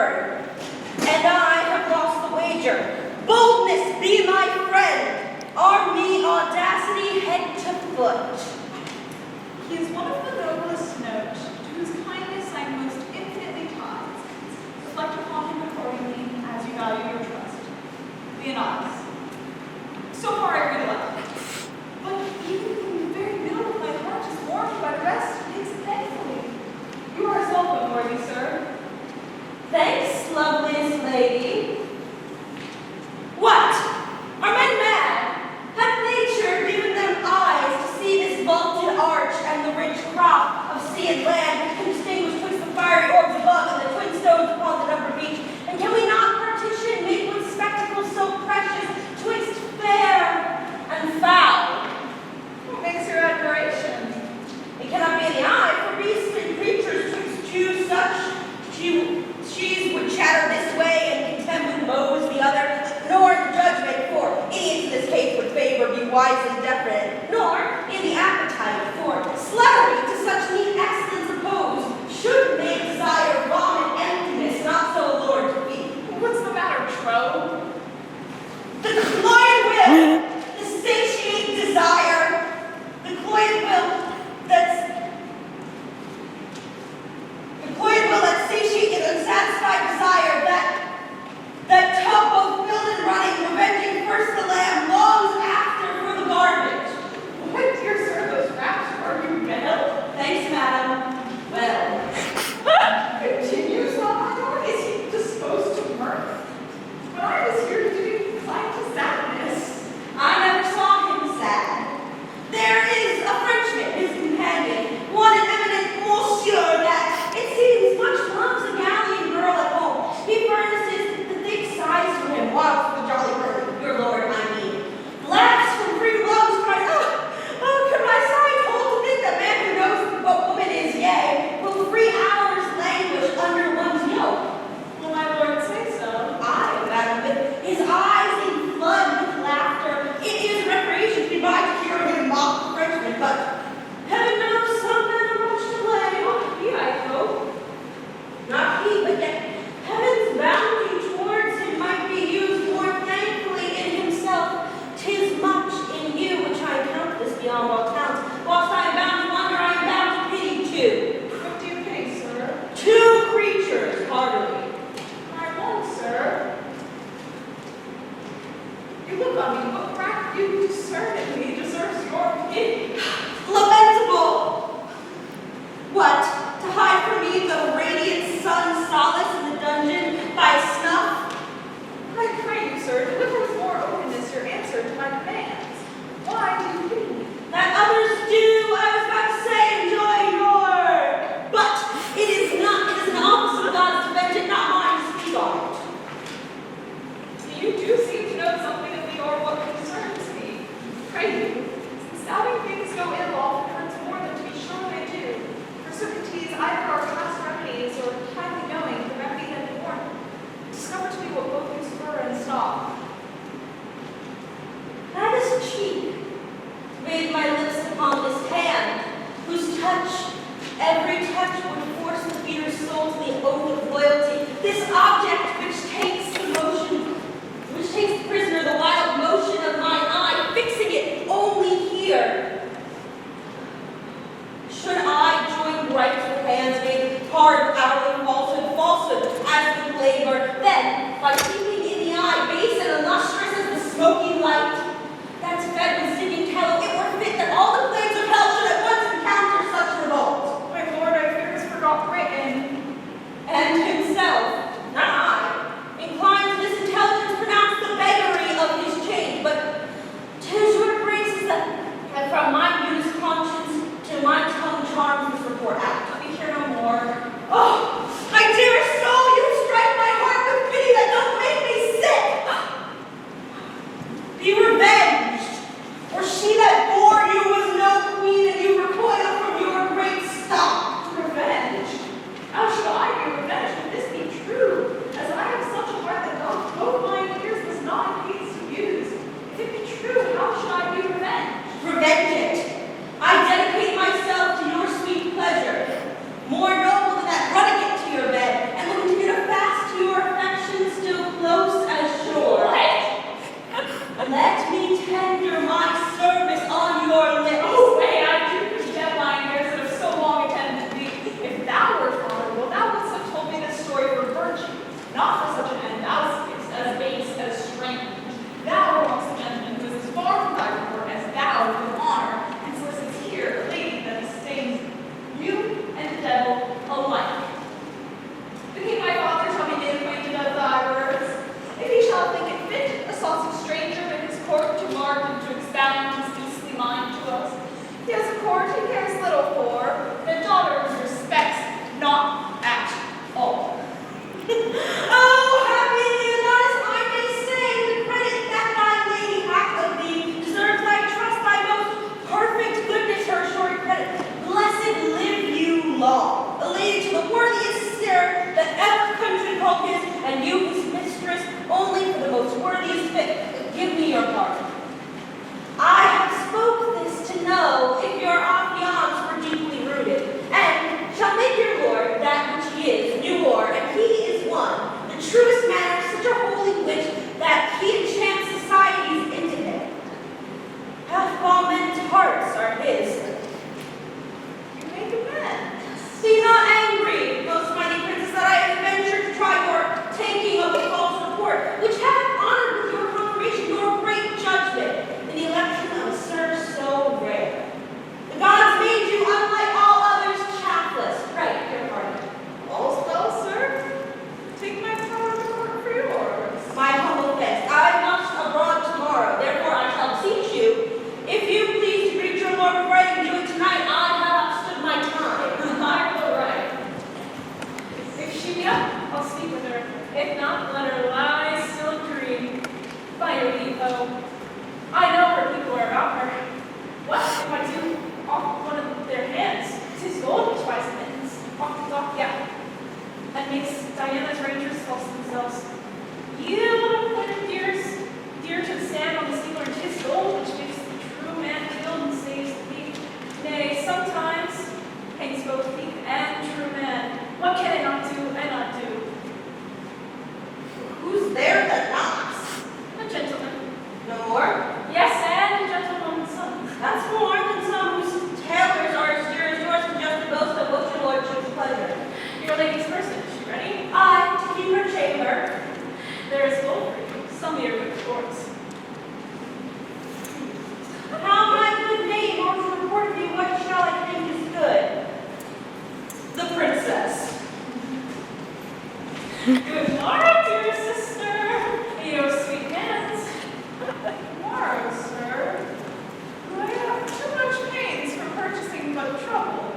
word, and I have lost the wager. Boldness, be my friend. Arm me audacity head to foot. He is one of the noblest note, to whose kindness I am most infinitely tied. Reflect upon him accordingly, as you value your trust. Be honest. So far I really like it. But even from the very middle of my heart is warmed by the rest, it's thankfully. You are as welcome, worthy sir. Thanks, loveliest lady. What? Are men mad? Hath nature given them eyes to see this vaulted arch and the rich crop of sea and land which can distinguish twixt the fiery orbs above and the twin stones upon the number beach? And can we not partition make one spectacle so precious twixt fair and foul? What makes your admiration? It cannot be in the eye, for beasts and creatures twixt two such she's would chatter this way and contempt would mose the other, nor in judgment, for idiots in this case would favor be wisely definite, nor in the appetite, for sluttery to such neat excellence opposed should make desire vomit emptiness, not so allured to be. What's the matter, Tro? The cloyed will, the satiate desire, the cloyed will that satiate and unsatisfied desire, that tub both filled and running, revenging first the lamb, longs after for the garbage. What, dear sir, those raps are you well? Thanks, madam. Well. Continues on, nor is he disposed to mirth. But I was here to be inclined to sadness. I never saw him sad. There is a Frenchman, his companion, one an eminent monsieur that, it seems, much loves a galleon girl at home. He furnishes the thick sighs for him, whilst the jolly bird, your lord, I mean, laughs from free lungs, cries, oh, could my sides hold to think that man who knows what woman is, yea, will 3 hours languish under one's yoke? Will my lord say so? Aye, madam, but his eyes in flood with laughter. It is recreation to be by to hear him mock the Frenchman, but heaven knows some men are much to blame. Not he, I hope. Not he, but yet heaven's bounty towards him might be used more thankfully in himself. 'Tis much in you which I count this beyond all counts. Whilst I am bound to wonder, I am bound to pity too. What do you pity, sir? 2 creatures, heartily. My won't, sir. You look on me, what crack you discern in me deserves your pity. Lamentable! What? To hide from me the radiant sun solace in the dungeon by snuff? I pray you, sir, deliver with more openness your answer to my demands. Why do you pity me? That others do, I was about to say, enjoy your. But it is an office of God's to vengeance, not mine to speak on it. You do seem to know something of me or what concerns me. Pray you, since doubting things go ill often hurts more than to be sure they do. For certainties either are past remedies or highly knowing the remedy had been born. Discover to me what both you spur and stop. That is cheap. Made my lips upon this hand, whose touch, every touch would force the beater's soul to the oath of loyalty. This object which takes the motion, which takes the prisoner the wild motion of mine eye, fixing it only here. Should I join right with hands made hard, hourly falsehood, as with labor, then, by keeping in the eye, base and illustrious as the smoky light, that's fed with singing tallow, it were fit that all the flames of hell should at once encounter such revolt. My lord, I fear has forgot Bryn. And himself, not I, inclined to this intelligence pronounce the beggary of his change, but 'tis your graces that from my used conscience to my tongue charms this report out. Let me hear no more. Oh, my dearest soul, you strike my heart with pity that don't make your pardon. I have spoke this to know if your affiance were deeply rooted, and shall make your lord that which he is, new war, and he is one, the truest man of such a holy witch that he enchants societies into him. Half all men's hearts are his. You make amends. Be not angry, most mighty princess, that I have ventured to try your taking of a false report, which hath honored with your confirmation your great judgment in the election of a sir so rare. The gods made you unlike all others chapless. Right, your pardon. All's well, sir. Take my power to court for yours. My humble thanks. I must abroad tomorrow, therefore I shall beseech you, if you please to greet your lord before I can do it tonight, I have outstood my time. I will write. If she be up, I'll speak with her. If not, let her lie still and dream. By your leave, though. I know her people are about her. What if I do off one of their hands? 'Tis gold which buys mittens. Off, yeah. And makes Diana's rangers false themselves. Yield a point of dear to the stand on the steamer, and 'tis gold which makes the true man killed and saves the thief. Nay, sometimes hangs both thief and true man. What can it not do and not do? Who's there that knocks? A gentleman. No more? Yes, and a gentleman's son. That's more than some whose tailors are as dear as yours can just boast of what your lordship's pleasure. Your lady's person, is she ready? I, to keep her chamber. There is gold for you. Some of your good reports. How my good name or to report me what shall I think is good? The princess. Good morrow, dear sister. Your sweet hands. Tomorrow, sir. I have too much pains for purchasing but trouble.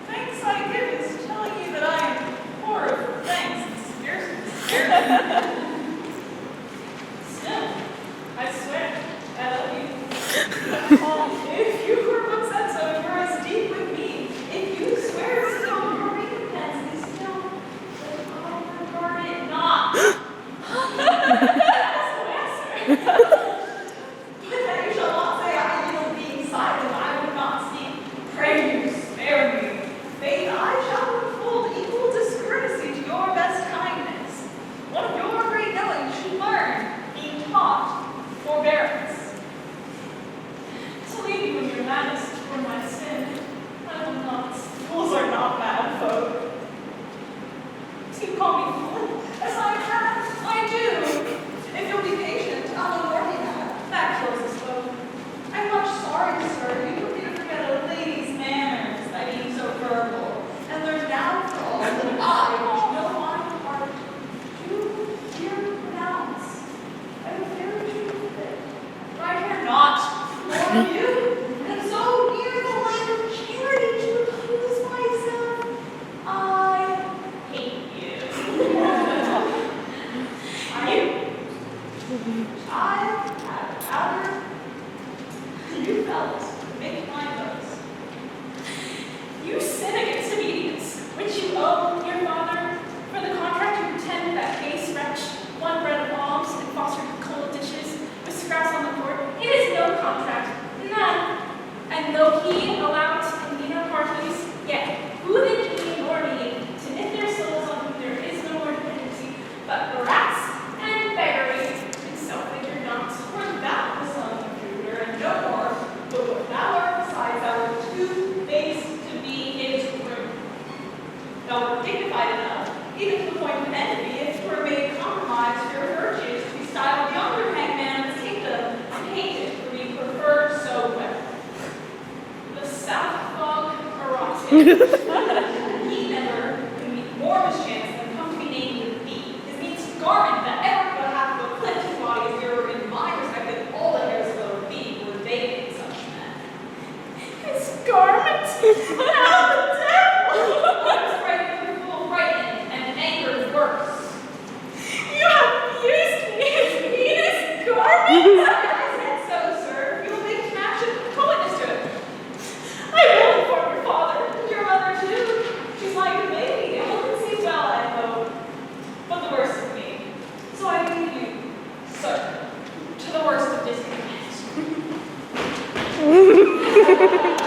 Thanks I give is telling you that I am poor of thanks and scarcely. Still, I swear, I love you. If you were but said so, you are as deep with me. If you swear still, your recompense is still, but I regard it not. That's no answer. That you shall not say I yield being silent, I would not speak. Pray you spare me. Faith, I shall withhold equal discourtesy to your best kindness. One of your great knowing should learn, being taught, forbearance. To leave you in your madness for my sin, I will not. Fools are not mad folk. Do you call me fool? As I have, I do. If you'll be patient, I'll warn you that. That kills us both. I'm much sorry, sir. You would forget a lady's manners by being so verbal, and learn down for all that I, which know my heart, do here pronounce. I will very true of it. But I care not for you, and so near the light of charity to accuse myself, I hate you. I have outer you fellows make my votes. You sin against obedience, which you owe your father. For the contract you pretend that base wretch, one bread of alms and fostered cold dishes with scraps on the court. It is no contract, none. And though he allowed convenient parties, yet who did he nor need to knit their souls on whom there is no more dependency, but rats and beggary, and self-figured not. For that was son of Jupiter, and no more, but what thou art besides thou art too base to be his groom. Thou art dignified enough, even to the point of envy, if 'twere made compromise for your virtues to be styled younger hangman of the kingdom, and hated for being preferred so well. The south fog erotic. He never could meet more mischance than come to be named with thee. His means garment that ever but hath but clipped his body is dearer in my respect than all the hairs of thee were they in such men. His garment? How the devil! I was frightened, fool, frightened, and angered worse. You have used me as meanest garment! I said so, sir. You will make him action. Go witness to it. I will inform your father. And your mother, too. She's like a baby, and will conceive well, I hope. But the worst of me. So Thank you.